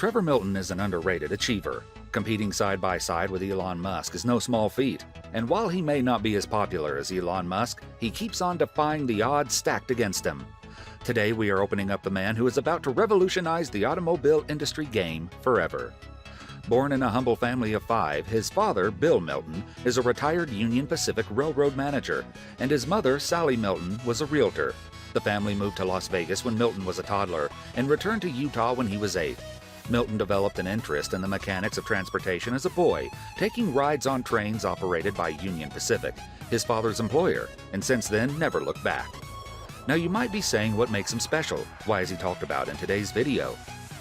Trevor Milton is an underrated achiever. Competing side by side with Elon Musk is no small feat, and while he may not be as popular as Elon Musk, he keeps on defying the odds stacked against him. Today we are opening up the man who is about to revolutionize the automobile industry game forever. Born in a humble family of 5, his father, Bill Milton, is a retired Union Pacific Railroad manager, and his mother, Sally Milton, was a realtor. The family moved to Las Vegas when Milton was a toddler and returned to Utah when he was 8. Milton developed an interest in the mechanics of transportation as a boy, taking rides on trains operated by Union Pacific, his father's employer, and since then never looked back. Now you might be saying, what makes him special? Why is he talked about in today's video?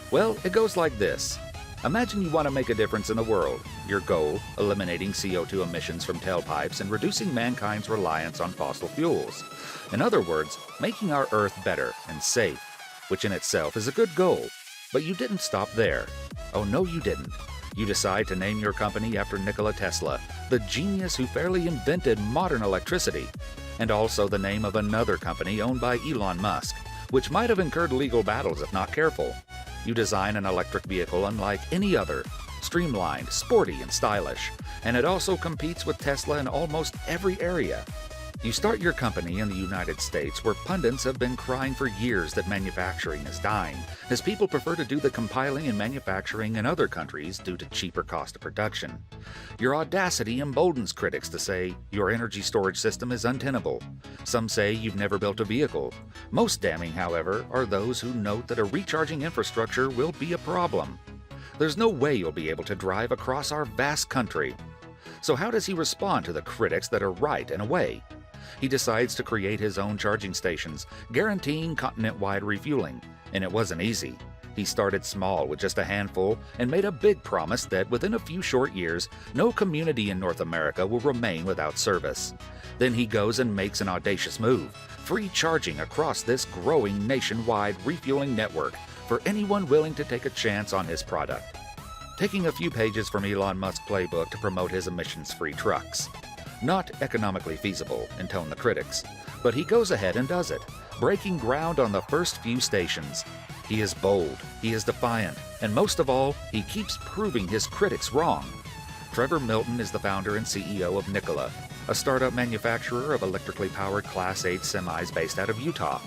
Well, it goes like this. Imagine you want to make a difference in the world. Your goal, eliminating CO2 emissions from tailpipes and reducing mankind's reliance on fossil fuels. In other words, making our Earth better and safe, which in itself is a good goal. But you didn't stop there. Oh no, you didn't. You decide to name your company after Nikola Tesla, the genius who fairly invented modern electricity, and also the name of another company owned by Elon Musk, which might have incurred legal battles if not careful. You design an electric vehicle unlike any other, streamlined, sporty, and stylish, and it also competes with Tesla in almost every area. You start your company in the United States, where pundits have been crying for years that manufacturing is dying, as people prefer to do the compiling and manufacturing in other countries due to cheaper cost of production. Your audacity emboldens critics to say your energy storage system is untenable. Some say you've never built a vehicle. Most damning, however, are those who note that a recharging infrastructure will be a problem. There's no way you'll be able to drive across our vast country. So how does he respond to the critics that are right in a way? He decides to create his own charging stations, guaranteeing continent-wide refueling, and it wasn't easy. He started small with just a handful and made a big promise that within a few short years, no community in North America will remain without service. Then he goes and makes an audacious move, free charging across this growing nationwide refueling network for anyone willing to take a chance on his product. Taking a few pages from Elon Musk's playbook to promote his emissions-free trucks. Not economically feasible, intone the critics, but he goes ahead and does it, breaking ground on the first few stations. He is bold, he is defiant, and most of all, he keeps proving his critics wrong. Trevor Milton is the founder and CEO of Nikola, a startup manufacturer of electrically powered Class 8 semis based out of Utah.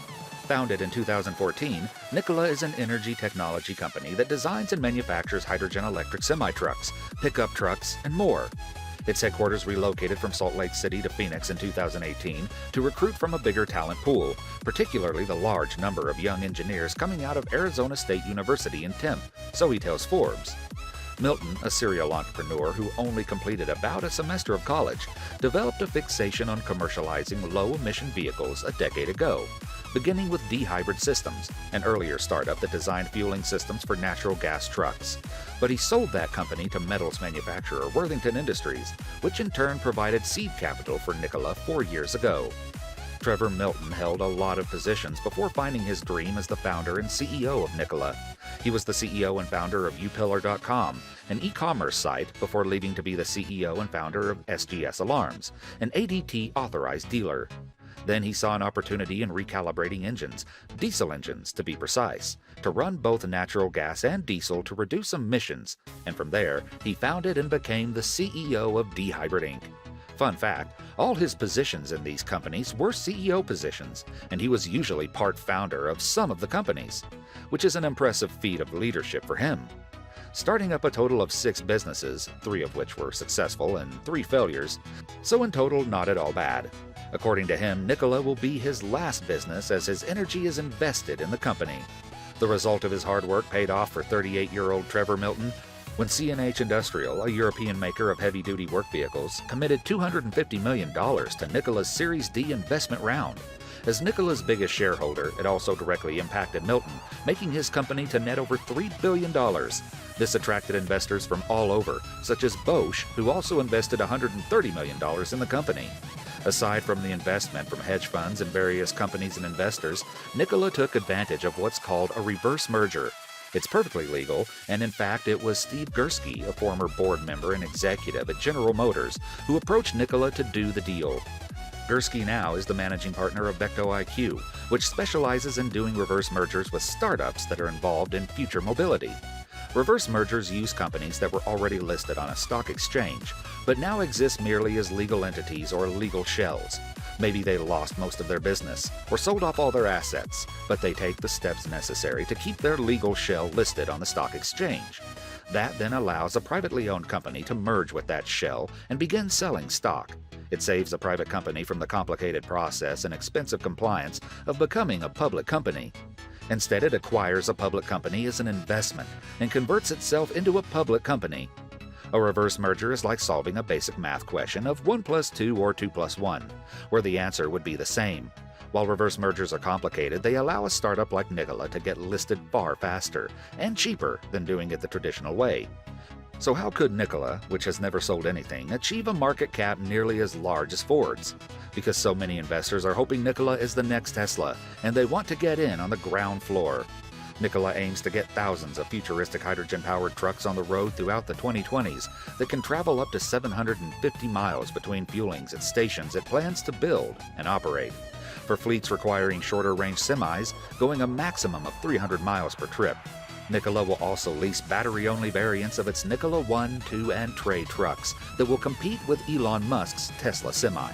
Founded in 2014, Nikola is an energy technology company that designs and manufactures hydrogen electric semi-trucks, pickup trucks, and more. Its headquarters relocated from Salt Lake City to Phoenix in 2018 to recruit from a bigger talent pool, particularly the large number of young engineers coming out of Arizona State University in Tempe, so he tells Forbes. Milton, a serial entrepreneur who only completed about a semester of college, developed a fixation on commercializing low-emission vehicles a decade ago, beginning with D-Hybrid Systems, an earlier startup that designed fueling systems for natural gas trucks. But he sold that company to metals manufacturer Worthington Industries, which in turn provided seed capital for Nikola 4 years ago. Trevor Milton held a lot of positions before finding his dream as the founder and CEO of Nikola. He was the CEO and founder of upillar.com, an e-commerce site, before leaving to be the CEO and founder of SGS Alarms, an ADT authorized dealer. Then he saw an opportunity in recalibrating engines, diesel engines to be precise, to run both natural gas and diesel to reduce emissions, and from there, he founded and became the CEO of D-Hybrid Inc. Fun fact, all his positions in these companies were CEO positions, and he was usually part founder of some of the companies, which is an impressive feat of leadership for him. Starting up a total of 6 businesses, 3 of which were successful and 3 failures, so in total not at all bad. According to him, Nikola will be his last business as his energy is invested in the company. The result of his hard work paid off for 38-year-old Trevor Milton when C&H Industrial, a European maker of heavy-duty work vehicles, committed $250 million to Nikola's Series D investment round. As Nikola's biggest shareholder, it also directly impacted Milton, making his company to net over $3 billion. This attracted investors from all over, such as Bosch, who also invested $130 million in the company. Aside from the investment from hedge funds and various companies and investors, Nikola took advantage of what's called a reverse merger. It's perfectly legal, and in fact it was Steve Gursky, a former board member and executive at General Motors, who approached Nikola to do the deal. Gursky now is the managing partner of Vecto IQ, which specializes in doing reverse mergers with startups that are involved in future mobility. Reverse mergers use companies that were already listed on a stock exchange, but now exist merely as legal entities or legal shells. Maybe they lost most of their business or sold off all their assets, but they take the steps necessary to keep their legal shell listed on the stock exchange. That then allows a privately owned company to merge with that shell and begin selling stock. It saves a private company from the complicated process and expensive compliance of becoming a public company. Instead, it acquires a public company as an investment and converts itself into a public company. A reverse merger is like solving a basic math question of 1 plus 2 or 2 plus 1, where the answer would be the same. While reverse mergers are complicated, they allow a startup like Nikola to get listed far faster and cheaper than doing it the traditional way. So how could Nikola, which has never sold anything, achieve a market cap nearly as large as Ford's? Because so many investors are hoping Nikola is the next Tesla, and they want to get in on the ground floor. Nikola aims to get thousands of futuristic hydrogen-powered trucks on the road throughout the 2020s that can travel up to 750 miles between fuelings at stations it plans to build and operate. For fleets requiring shorter-range semis, going a maximum of 300 miles per trip. Nikola will also lease battery-only variants of its Nikola 1, 2, and Tre trucks that will compete with Elon Musk's Tesla Semi.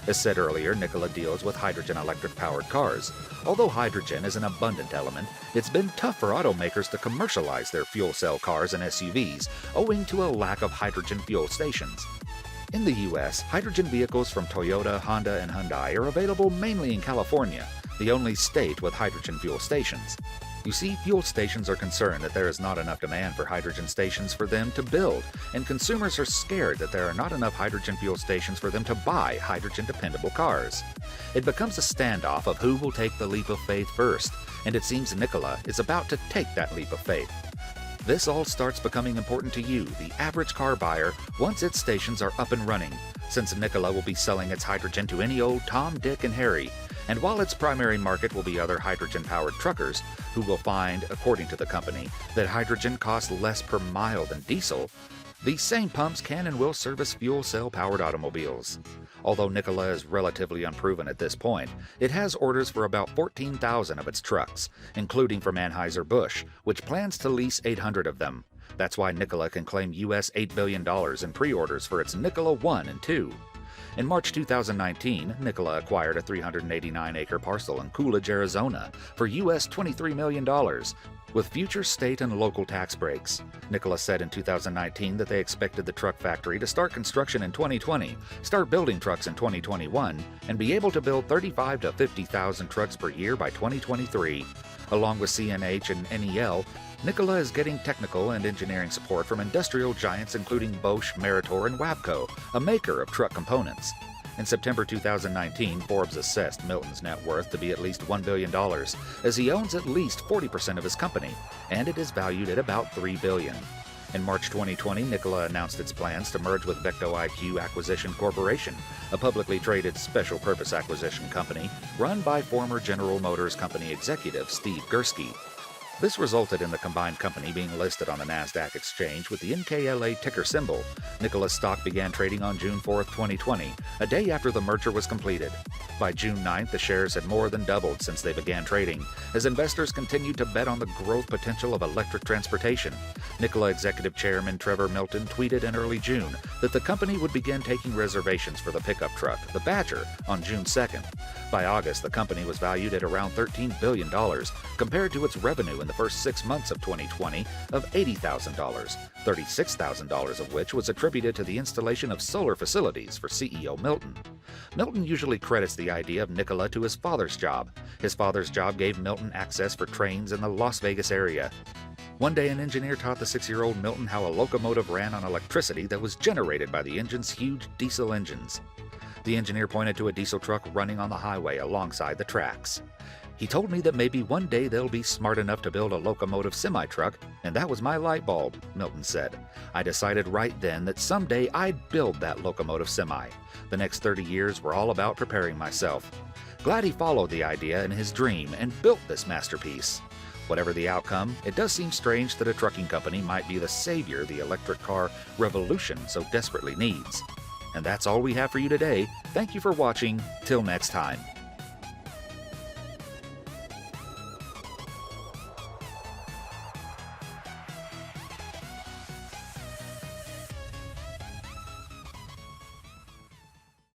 As said earlier, Nikola deals with hydrogen-electric-powered cars. Although hydrogen is an abundant element, it's been tough for automakers to commercialize their fuel cell cars and SUVs, owing to a lack of hydrogen fuel stations. In the U.S., hydrogen vehicles from Toyota, Honda, and Hyundai are available mainly in California, the only state with hydrogen fuel stations. You see, fuel stations are concerned that there is not enough demand for hydrogen stations for them to build, and consumers are scared that there are not enough hydrogen fuel stations for them to buy hydrogen-dependable cars. It becomes a standoff of who will take the leap of faith first, and it seems Nikola is about to take that leap of faith. This all starts becoming important to you, the average car buyer, once its stations are up and running, since Nikola will be selling its hydrogen to any old Tom, Dick, and Harry. And while its primary market will be other hydrogen-powered truckers, who will find, according to the company, that hydrogen costs less per mile than diesel, these same pumps can and will service fuel cell-powered automobiles. Although Nikola is relatively unproven at this point, it has orders for about 14,000 of its trucks, including from Anheuser-Busch, which plans to lease 800 of them. That's why Nikola can claim US $8 billion in pre-orders for its Nikola 1 and 2. In March 2019, Nikola acquired a 389-acre parcel in Coolidge, Arizona for US $23 million, with future state and local tax breaks. Nikola said in 2019 that they expected the truck factory to start construction in 2020, start building trucks in 2021, and be able to build 35,000 to 50,000 trucks per year by 2023. Along with CNH and NEL, Nikola is getting technical and engineering support from industrial giants including Bosch, Meritor, and Wabco, a maker of truck components. In September 2019, Forbes assessed Milton's net worth to be at least $1 billion, as he owns at least 40% of his company, and it is valued at about $3 billion. In March 2020, Nikola announced its plans to merge with Vecto IQ Acquisition Corporation, a publicly traded special-purpose acquisition company run by former General Motors Company executive Steve Gursky. This resulted in the combined company being listed on the NASDAQ exchange with the NKLA ticker symbol. Nikola Stock began trading on June 4, 2020, a day after the merger was completed. By June 9th, the shares had more than doubled since they began trading, as investors continued to bet on the growth potential of electric transportation. Nikola Executive Chairman Trevor Milton tweeted in early June that the company would begin taking reservations for the pickup truck, the Badger, on June 2nd. By August, the company was valued at around $13 billion, compared to its revenue in the first 6 months of 2020 of $80,000, $36,000 of which was attributed to the installation of solar facilities for CEO Milton. Milton usually credits the idea of Nikola to his father's job. His father's job gave Milton access for trains in the Las Vegas area. One day, an engineer taught the 6-year-old Milton how a locomotive ran on electricity that was generated by the engine's huge diesel engines. The engineer pointed to a diesel truck running on the highway alongside the tracks. He told me that maybe one day they'll be smart enough to build a locomotive semi-truck, and that was my light bulb, Milton said. I decided right then that someday I'd build that locomotive semi. The next 30 years were all about preparing myself. Glad he followed the idea in his dream and built this masterpiece. Whatever the outcome, it does seem strange that a trucking company might be the savior the electric car revolution so desperately needs. And that's all we have for you today. Thank you for watching. Till next time.